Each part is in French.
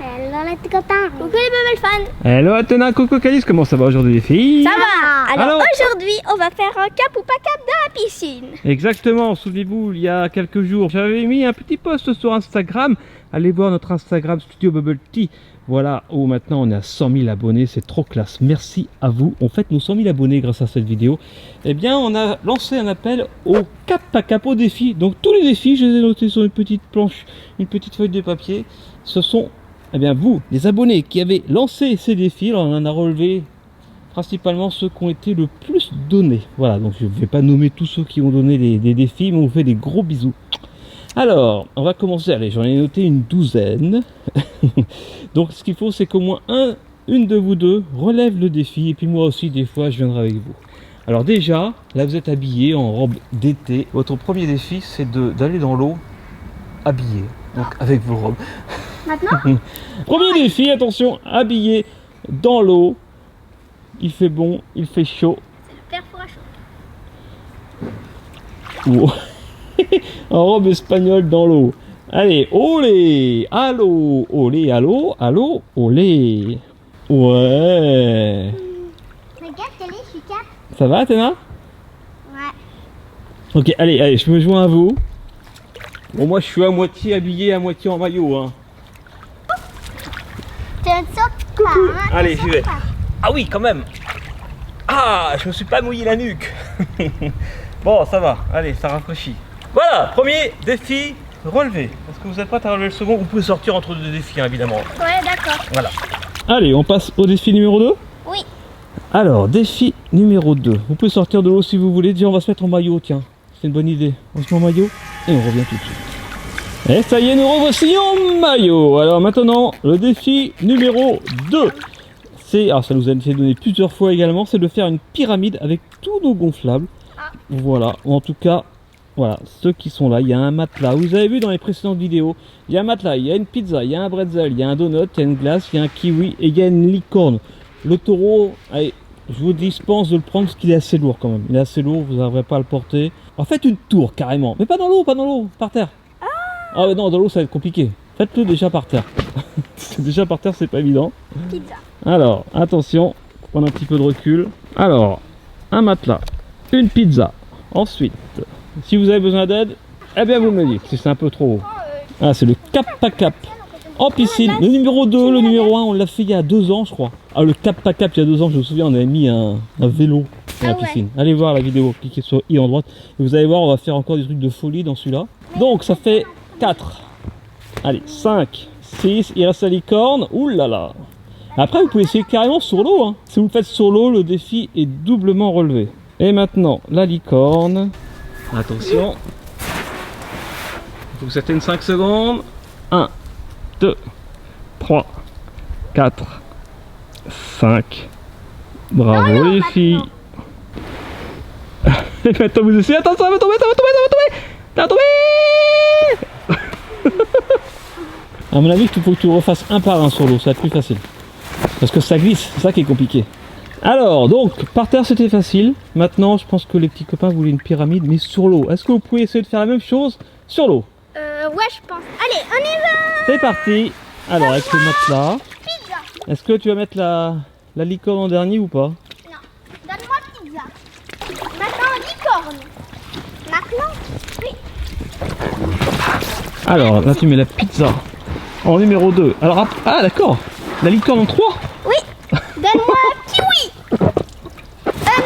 Hello les petits copains. Coucou les bubble fans. Hello Athéna, coucou Calice, comment ça va aujourd'hui les filles? Ça va. Alors Alors aujourd'hui on va faire un cap ou pas cap dans la piscine. Exactement, souvenez-vous, il y a quelques jours, j'avais mis un petit post sur Instagram. Allez voir notre Instagram Studio Bubble Tea. Voilà, où maintenant on est à 100 000 abonnés, c'est trop classe. Merci à vous. On fête nos 100 000 abonnés grâce à cette vidéo. Eh bien, on a lancé un appel au cap à cap, au défi. Donc tous les défis, je les ai notés sur une petite planche, une petite feuille de papier. Ce sont, eh bien, vous, les abonnés, qui avez lancé ces défis. Alors, on en a relevé principalement ceux qui ont été le plus donnés. Voilà, donc je ne vais pas nommer tous ceux qui ont donné des défis, mais on vous fait des gros bisous. Alors, on va commencer. Allez, j'en ai noté une douzaine. Donc, ce qu'il faut, c'est qu'au moins une de vous deux relève le défi. Et puis moi aussi, des fois, je viendrai avec vous. Alors déjà, là, vous êtes habillé en robe d'été. Votre premier défi, c'est d'aller dans l'eau habillé. Donc, avec vos robes. Maintenant Premier défi, attention, habillé dans l'eau. Il fait bon, il fait chaud. c'est le père froid chaud. Wow. En robe espagnole dans l'eau. Allez, olé, allô, olé, allô, allô, olé. Ouais. Regarde, télé, je suis cap. Ça va, Athéna? Ouais. Ok, allez, je me joins à vous. Bon, moi, je suis à moitié habillé, à moitié en maillot. Hein. Tu ne sautes pas. Hein, Allez, tu j'y sautes vais. pas. Ah oui, quand même. Ah, je me suis pas mouillé la nuque. Bon, ça va. Allez, ça rafraîchit. Voilà, premier défi relevé. Est-ce que vous êtes prêts à relever le second? Vous pouvez sortir entre deux défis, hein, évidemment. Ouais, d'accord. Voilà. Allez, on passe au défi numéro 2. Oui. Alors, défi numéro 2. Vous pouvez sortir de l'eau si vous voulez. Déjà, on va se mettre en maillot, tiens. C'est une bonne idée. On se met en maillot et on revient tout de suite. Et ça y est, nous revoici en maillot. Alors maintenant, le défi numéro 2. Alors ça nous a été donné plusieurs fois également, c'est de faire une pyramide avec tous nos gonflables. Voilà, ou en tout cas, voilà, ceux qui sont là, il y a un matelas. Vous avez vu dans les précédentes vidéos, il y a un matelas, il y a une pizza, il y a un bretzel, il y a un donut, il y a une glace, il y a un kiwi et il y a une licorne. Le taureau, allez, je vous dispense de le prendre parce qu'il est assez lourd quand même. Il est assez lourd, vous n'arriverez pas à le porter. En fait, une tour carrément, mais pas dans l'eau, par terre. Ah non, dans l'eau ça va être compliqué. Faites-le déjà par terre. Déjà par terre, c'est pas évident. Pizza. Alors, attention, prendre un petit peu de recul. Alors, un matelas, une pizza. Ensuite, si vous avez besoin d'aide, eh bien vous me le dites, si c'est un peu trop haut. Ah, c'est le cap à cap en piscine. Le numéro 2, le numéro 1, on l'a fait il y a 2 ans, je crois. Ah, le cap à cap, il y a 2 ans, je me souviens, on avait mis un vélo dans la piscine. Allez voir la vidéo, cliquez sur i en droite. Et vous allez voir, on va faire encore des trucs de folie dans celui-là. Donc, ça fait 4. Allez, 5, 6, il reste la licorne. Ouh là là. Après, vous pouvez essayer carrément sur l'eau. Hein. Si vous le faites sur l'eau, le défi est doublement relevé. Et maintenant, la licorne. Attention. Il faut que ça tienne 5 secondes. 1, 2, 3, 4, 5. Bravo les filles. Et maintenant, vous essayez. Attends, ça va tomber, ça va tomber, ça va tomber. Ça va tomber. À mon avis, il faut que tu le refasses un par un sur l'eau, ça va être plus facile. Parce que ça glisse, c'est ça qui est compliqué. Alors, donc, par terre c'était facile. Maintenant, je pense que les petits copains voulaient une pyramide, mais sur l'eau. Est-ce que vous pouvez essayer de faire la même chose sur l'eau? Ouais, je pense. Allez, on y va. C'est parti. Alors, avec le matelas. Pizza. Est-ce que tu vas mettre la licorne en dernier ou pas? Non. Donne-moi pizza. Maintenant, licorne. Maintenant, oui. Alors, là tu mets la pizza en numéro 2. Alors, ah d'accord. La licorne en 3. Oui. Donne-moi un kiwi.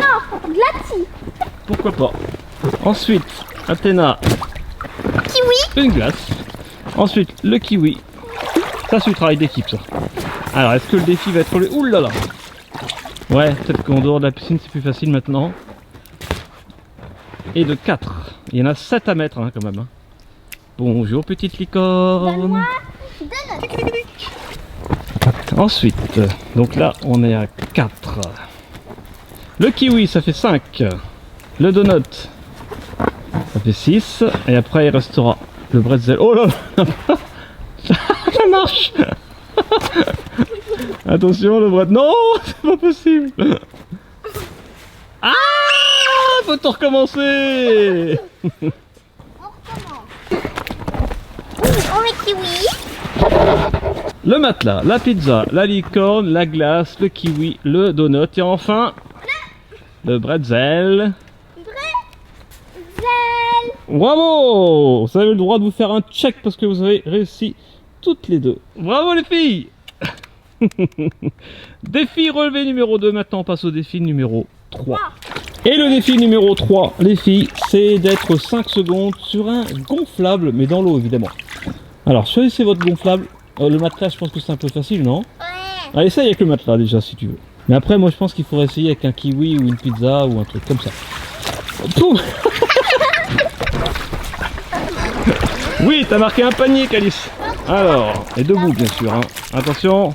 Non, glacis. Pourquoi pas. Ensuite, Athéna, Kiwi. une glace. Ensuite, le kiwi. Ça, c'est du travail d'équipe, ça. Alors, est-ce que le défi va être relevé? Ouh là là. Ouais, peut-être qu'en dehors de la piscine, c'est plus facile maintenant. Et de 4. Il y en a 7 à mettre, hein, quand même. Hein. Bonjour, petite licorne. Donne-moi donut. Ensuite, donc là, on est à 4. Le kiwi, ça fait 5. Le donut, ça fait 6. Et après, il restera le bretzel. Oh là là. Ça marche. Attention, le bretzel. Non, c'est pas possible. Ah, faut tout recommencer. On recommence. On met kiwi. le matelas, la pizza, la licorne, la glace, le kiwi, le donut et enfin le bretzel. Bravo! Vous avez le droit de vous faire un check parce que vous avez réussi toutes les deux. Bravo les filles! Défi relevé numéro 2, maintenant on passe au défi numéro 3. Et le défi numéro 3, les filles, c'est d'être 5 secondes sur un gonflable, mais dans l'eau évidemment. Alors choisissez votre gonflable. Le matelas, je pense que c'est un peu facile, non? Ouais. Allez, essaye avec le matelas déjà si tu veux. Mais après, moi je pense qu'il faudrait essayer avec un kiwi ou une pizza ou un truc comme ça. Poum. Oui, t'as marqué un panier, Calice. Alors, et debout bien sûr. Hein. Attention.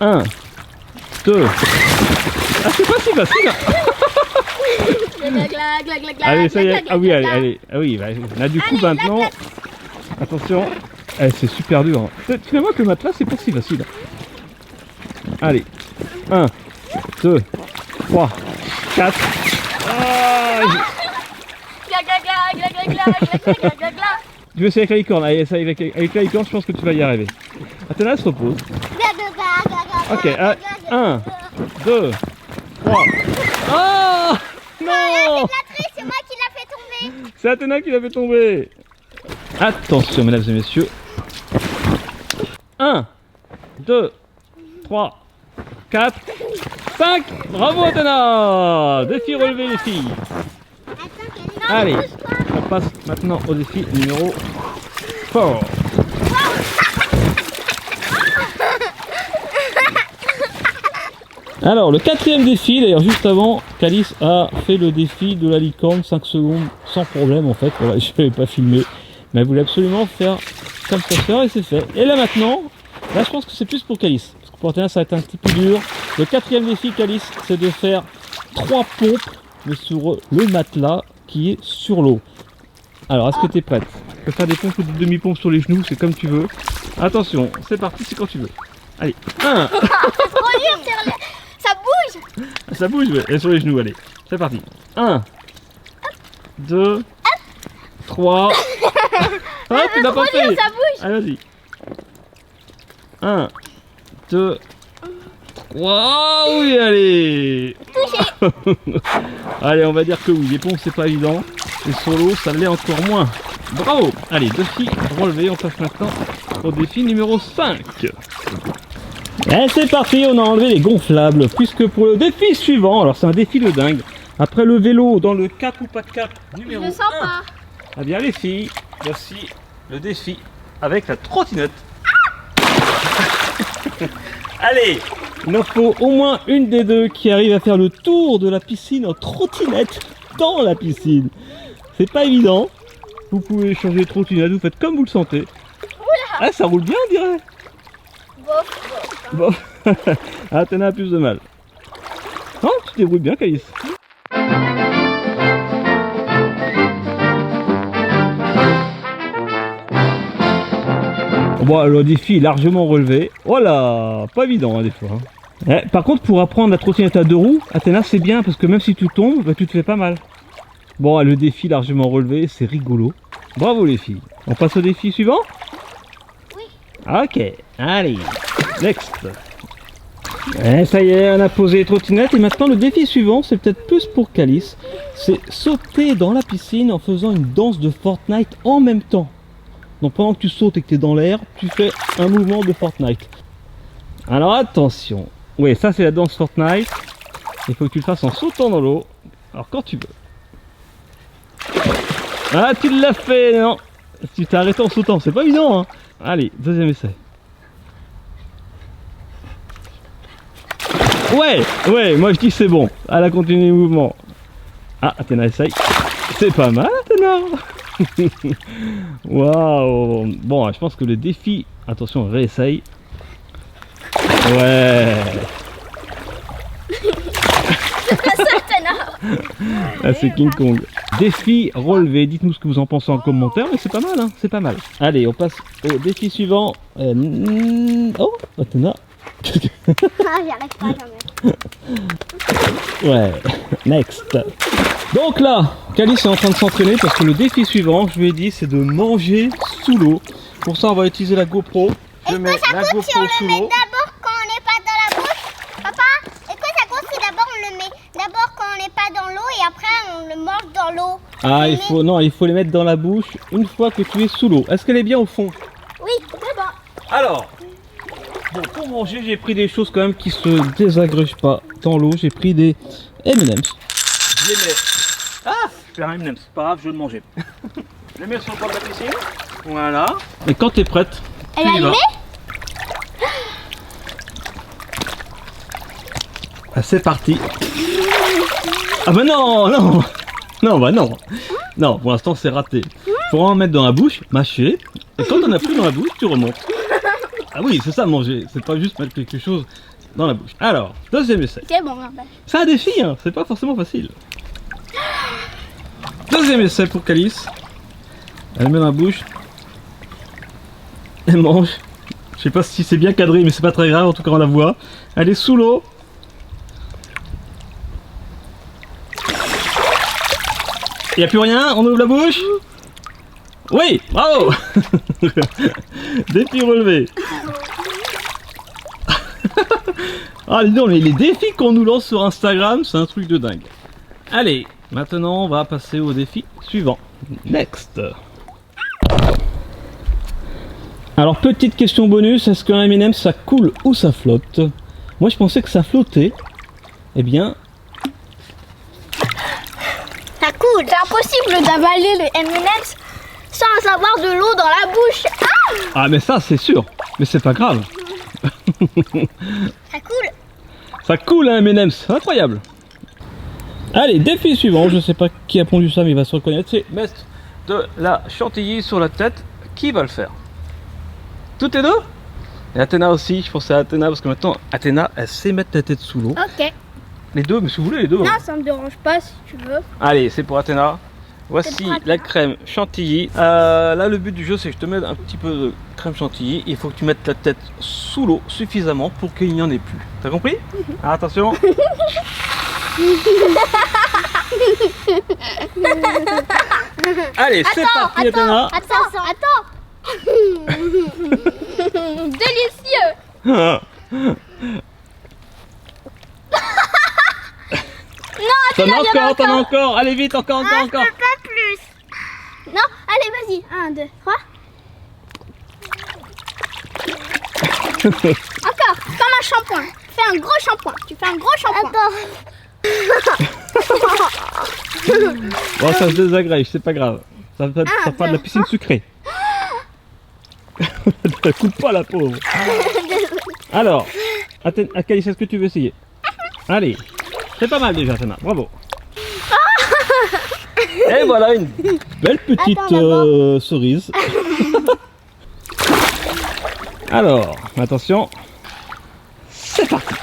1, 2. Ah, c'est pas si facile. Allez, ça y est. Ah oui, allez. Ah oui, bah, là du coup maintenant. Attention. Eh, c'est super dur. Hein. Finalement que le matelas, c'est pas si facile. Allez. 1, 2, 3, 4. Ah, tu veux essayer avec la licorne? Allez, essaye avec la licorne, je pense que tu vas y arriver. Athéna se repose. Ok, 1, 2, 3. Oh non! C'est moi qui l'a fait tomber. C'est Athéna qui l'a fait tomber. Attention, mesdames et messieurs. 1, 2, 3, 4, 5. Bravo Athéna! Défi relevé les filles. Allez, on passe maintenant au défi numéro 4. Alors, le quatrième défi, d'ailleurs juste avant, Calice a fait le défi de la licorne 5 secondes sans problème en fait. Voilà, je n'avais pas filmé, mais elle voulait absolument faire comme sa soeur et c'est fait. Et là maintenant, là je pense que c'est plus pour Calice. Parce que pour Athéna ça va être un petit peu dur. Le quatrième défi, Calice, c'est de faire 3 pompes, mais sur le matelas qui est sur l'eau. Alors, est-ce que tu es prête? Tu peux faire des pompes ou des demi-pompes sur les genoux, c'est comme tu veux. Attention, c'est parti, c'est quand tu veux. Allez, 1. C'est trop dur, ça bouge. Ça bouge, ouais. Et sur les genoux, allez. C'est parti. 1, 2, 3. Ah, tu l'as pas fait. Ça bouge. Allez, vas-y. 1, 2, 3. Oui, allez. Allez, on va dire que oui. Les pompes, c'est pas évident. Et sur l'eau, ça l'est encore moins. Bravo. Allez, défi relevé. On passe maintenant au défi numéro 5. Et c'est parti, on a enlevé les gonflables. Puisque pour le défi suivant, alors c'est un défi de dingue. Après le vélo dans le 4 ou pas de 4 numéro 1. Je le sens pas. Eh bien les filles, voici le défi avec la trottinette. Allez, il en faut au moins une des deux qui arrive à faire le tour de la piscine en trottinette dans la piscine. C'est pas évident. Vous pouvez changer de trottinette, vous faites comme vous le sentez. Ah, ça roule bien, on dirait. Bon. Ah, t'en as plus de mal. Non, tu te débrouilles bien, Calice. Bon, le défi est largement relevé. Voilà, pas évident hein, des fois. Hein. Par contre, pour apprendre la trottinette à 2 roues, Athéna c'est bien parce que même si tu tombes, bah, tu te fais pas mal. Bon, le défi largement relevé, c'est rigolo. Bravo les filles. On passe au défi suivant? Oui. Ok, allez, next. Et ça y est, on a posé les trottinettes et maintenant le défi suivant, c'est peut-être plus pour Calice. C'est sauter dans la piscine en faisant une danse de Fortnite en même temps. Donc pendant que tu sautes et que tu es dans l'air, tu fais un mouvement de Fortnite. Alors attention. Oui, ça c'est la danse Fortnite. Il faut que tu le fasses en sautant dans l'eau. Alors quand tu veux. Ah, tu l'as fait, non? Tu t'es arrêté en sautant, c'est pas évident, hein. Allez, deuxième essai. Ouais, moi je dis c'est bon. Elle a continué le mouvement. Ah, Athéna essaye. C'est pas mal, Athéna. Waouh. Bon, je pense que le défi... Attention, on réessaye. Ouais. Ah, c'est King Kong. Défi relevé. Dites-nous ce que vous en pensez en commentaire, mais c'est pas mal, hein. C'est pas mal. Allez, on passe au défi suivant. Oh, Athéna. Ah, j'y arrive pas jamais. Ouais, next. Donc là, Calice est en train de s'entraîner parce que le défi suivant, je lui ai dit, c'est de manger sous l'eau. Pour ça, on va utiliser la GoPro je mets Est-ce que ça la compte si on GoPro sous le met l'eau. d'abord quand on n'est pas dans la bouche? Papa, est-ce que ça compte si d'abord on le met d'abord quand on n'est pas dans l'eau et après on le mange dans l'eau? Ah, Mais- il faut les mettre dans la bouche une fois que tu es sous l'eau. Est-ce qu'elle est bien au fond? Oui, c'est bon. Alors, bon, pour manger, j'ai pris des choses quand même qui se désagrègent pas dans l'eau. J'ai pris des M&M's. Je les mets. Ah, je fais un M&M's, c'est pas grave, je vais le manger. Je les mets sur le bord de la piscine. Voilà. Et quand tu es prête, Elle tu est y vas. allumée? Ah, c'est parti. Ah bah non, non. Non, bah non. Non, pour l'instant, c'est raté. Faut en mettre dans la bouche, mâcher. Et quand on a plus dans la bouche, tu remontes. Ah oui, c'est ça manger. C'est pas juste mettre quelque chose dans la bouche. Alors, deuxième essai. C'est bon, hein, bah. Ça a des filles, hein. C'est pas forcément facile. Deuxième essai pour Calice. Elle met dans la bouche. Elle mange. Je sais pas si c'est bien cadré, mais c'est pas très grave, en tout cas on la voit. Elle est sous l'eau. Il n'y a plus rien, on ouvre la bouche. Oui, bravo. Défi relevé. Ah dis donc, mais les défis qu'on nous lance sur Instagram, c'est un truc de dingue. Allez, maintenant on va passer au défi suivant. Next. Alors petite question bonus, est-ce qu'un M&M ça coule ou ça flotte? Moi je pensais que ça flottait. Eh bien, Ça coule. C'est impossible d'avaler le M&M's sans avoir de l'eau dans la bouche. ah mais ça c'est sûr, mais c'est pas grave. Ça coule. Ça coule un M&M, c'est incroyable. Allez, défi suivant, je sais pas qui a pondu ça mais il va se reconnaître, c'est mettre de la chantilly sur la tête. Qui va le faire? Toutes les deux? Et Athéna aussi, je pensais à Athéna parce que maintenant Athéna elle sait mettre la tête sous l'eau. Ok. Les deux, mais si vous voulez les deux. Non, ça me dérange pas si tu veux. Allez, c'est pour Athéna. Voici C'est pour Athéna. la crème chantilly. Là, le but du jeu, c'est que je te mets un petit peu de crème chantilly. Il faut que tu mettes la tête sous l'eau suffisamment pour qu'il n'y en ait plus. T'as compris? Ah, attention. Allez, c'est parti, Athéna. Attends. Délicieux. T'en as encore, t'en as encore. Allez vite, encore. Pas plus. Non, allez, vas-y. 1, 2, 3. Encore, comme un shampoing. Fais un gros shampoing. Tu fais un gros shampoing. Bon, ça se désagrège, c'est pas grave. Ça fera de la piscine sucrée. Ne coupe pas la pauvre. Alors, Calice, est-ce que tu veux essayer? Allez, c'est pas mal déjà, Athéna, bravo. Et voilà une belle petite Attends, cerise. Alors, attention. C'est parti.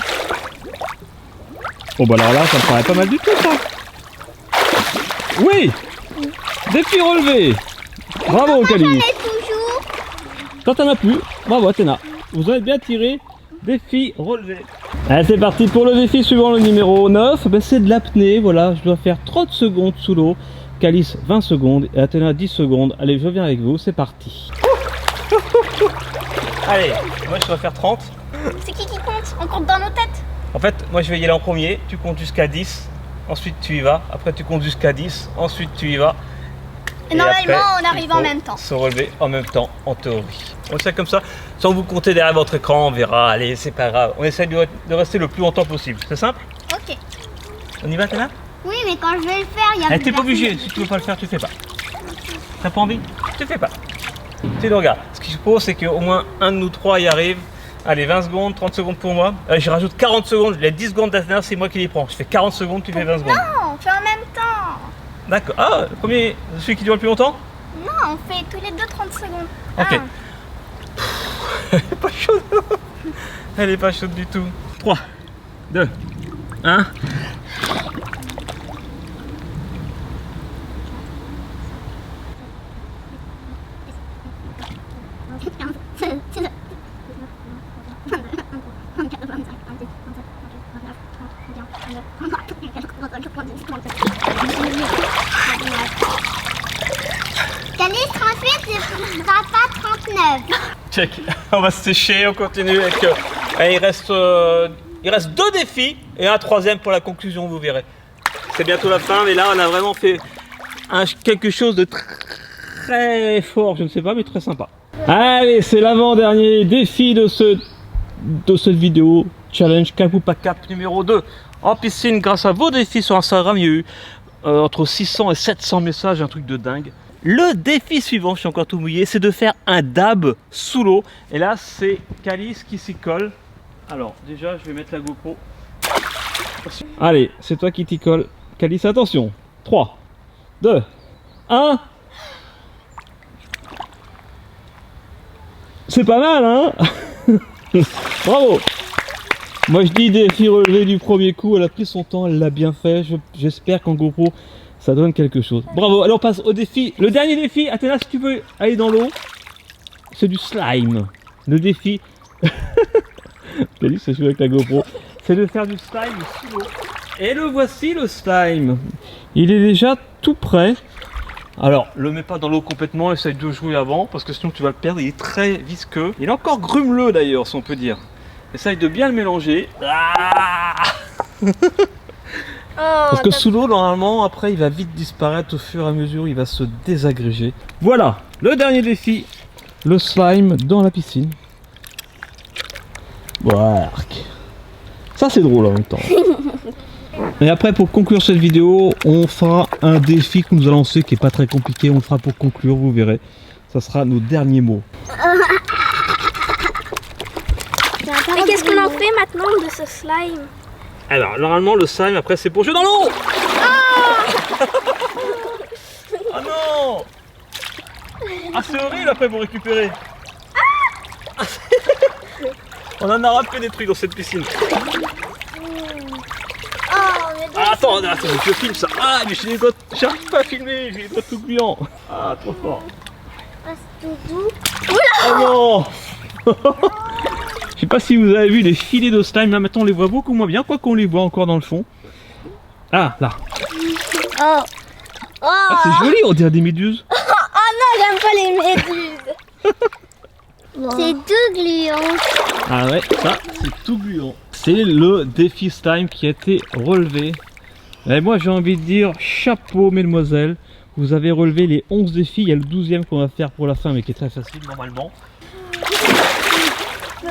Oh bah alors là, ça me paraît pas mal du tout ça. Oui. Défi relevé. Bravo Calice. Mais toujours. Quand t'en as plus, bravo Athéna. Vous avez bien tiré. Défi relevé. Allez, c'est parti pour le défi suivant, le numéro 9. Ben, c'est de l'apnée, voilà. Je dois faire 30 secondes sous l'eau. Calice 20 secondes et Athéna 10 secondes. Allez, je viens avec vous, c'est parti. Allez, moi je dois faire 30. C'est qui compte? On compte dans nos têtes. En fait, moi je vais y aller en premier. Tu comptes jusqu'à 10. Ensuite tu y vas. Après tu comptes jusqu'à 10. Ensuite tu y vas. Et normalement, après, on arrive il faut en même temps. Se relever en même temps, en théorie. On fait comme ça, sans vous compter derrière votre écran, on verra. Allez, c'est pas grave. On essaie de rester le plus longtemps possible. C'est simple? Ok. On y va, Athéna? Oui, mais quand je vais le faire, il y a. Eh, t'es pas obligé. Si tu veux pas le faire, tu fais pas. T'as pas envie? Tu fais pas. Tu le regardes. Ce qu'il faut, c'est qu'au moins un de nous trois y arrive. Allez, 20 secondes, 30 secondes pour moi. Je rajoute 40 secondes. Les 10 secondes d'Athéna, c'est moi qui les prends. Je fais 40 secondes, tu fais 20 secondes. Non, on fait en même temps. D'accord. Ah, le premier, celui qui dure le plus longtemps? Non, on fait tous les 2 30 secondes. Ok. Un. Elle est pas chaude. Elle est pas chaude du tout. 3, 2, 1. Calice 38, ce sera pas 39. Check. On va se sécher, on continue avec... il reste 2 défis et un troisième pour la conclusion, vous verrez. C'est bientôt la fin, mais là on a vraiment fait quelque chose de très fort, je ne sais pas, mais très sympa. Allez, c'est l'avant-dernier défi de cette vidéo. Challenge Kapupa Cap numéro 2 en piscine. Grâce à vos défis sur Instagram, il y a eu entre 600 et 700 messages, un truc de dingue. Le défi suivant, je suis encore tout mouillé, c'est de faire un dab sous l'eau. Et là, c'est Calice qui s'y colle. Alors, déjà, je vais mettre la GoPro. Allez, c'est toi qui t'y colle. Calice, attention. 3, 2, 1. C'est pas mal, hein? Bravo! Moi, je dis défi relevé du premier coup. Elle a pris son temps, elle l'a bien fait. J'espère qu'en GoPro, ça donne quelque chose. Bravo! Alors, on passe au défi. Le dernier défi, Athéna, si tu veux aller dans l'eau, c'est du slime. Le défi... Calice, ça joue avec la GoPro. C'est de faire du slime sous l'eau. Et le voici, le slime. Il est déjà tout prêt. Alors, le mets pas dans l'eau complètement, essaye de jouer avant, parce que sinon tu vas le perdre, il est très visqueux. Il est encore grumeleux d'ailleurs, si on peut dire. Essaye de bien le mélanger. Parce que sous l'eau, normalement, après, il va vite disparaître au fur et à mesure, il va se désagréger. Voilà, le dernier défi, le slime dans la piscine. Voilà. Ça, c'est drôle en même temps. Et après, pour conclure cette vidéo, on fera un défi que nous a lancé qui est pas très compliqué. On le fera pour conclure, vous verrez. Ça sera nos derniers mots. Mais qu'est-ce qu'on en fait maintenant de ce slime? Alors, normalement, le slime, après, c'est pour jouer dans l'eau. Ah non! Ah, c'est horrible après pour récupérer. On en a râpé des trucs dans cette piscine. Ah, attends, je filme ça. Ah, mais j'ai les doigts, j'arrive pas à filmer, j'ai les doigts tout gluants. Ah, trop fort. Oh non. Je sais pas si vous avez vu les filets de slime, là maintenant on les voit beaucoup moins bien, quoi qu'on les voit encore dans le fond. Ah, là. Ah, c'est joli, on dirait des méduses. Oh non, j'aime pas les méduses. C'est tout gluant. Ah ouais, ça c'est tout gluant. C'est le défi slime qui a été relevé. Et moi j'ai envie de dire chapeau mesdemoiselles. Vous avez relevé les 11 défis. Il y a le 12e qu'on va faire pour la fin mais qui est très facile normalement.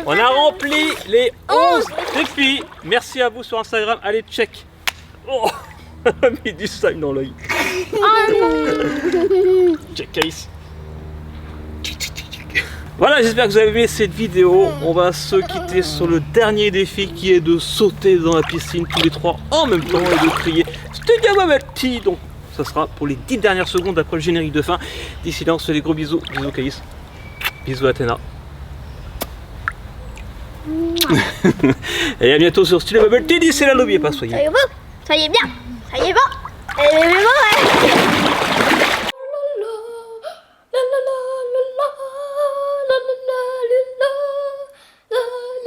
On a rempli les 11 défis. Merci à vous sur Instagram. Allez check. Oh, elle a mis du slime dans l'œil. Check case. Voilà, j'espère que vous avez aimé cette vidéo. On va se quitter sur le dernier défi qui est de sauter dans la piscine tous les trois en même temps et de crier Studio Bubble Tea. Donc ça sera pour les 10 dernières secondes après le générique de fin. D'ici là, on se fait des gros bisous. Bisous Caïs. Bisous Athéna. Et à bientôt sur Studio Bubble Tea. D'ici là, n'oubliez pas, soyez Soyez beau, soyez bien, soyez beau. Et aimez-moi, ouais.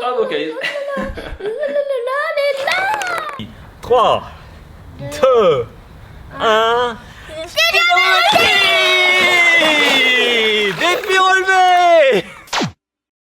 Bravo Caïs. 3, 2, 1.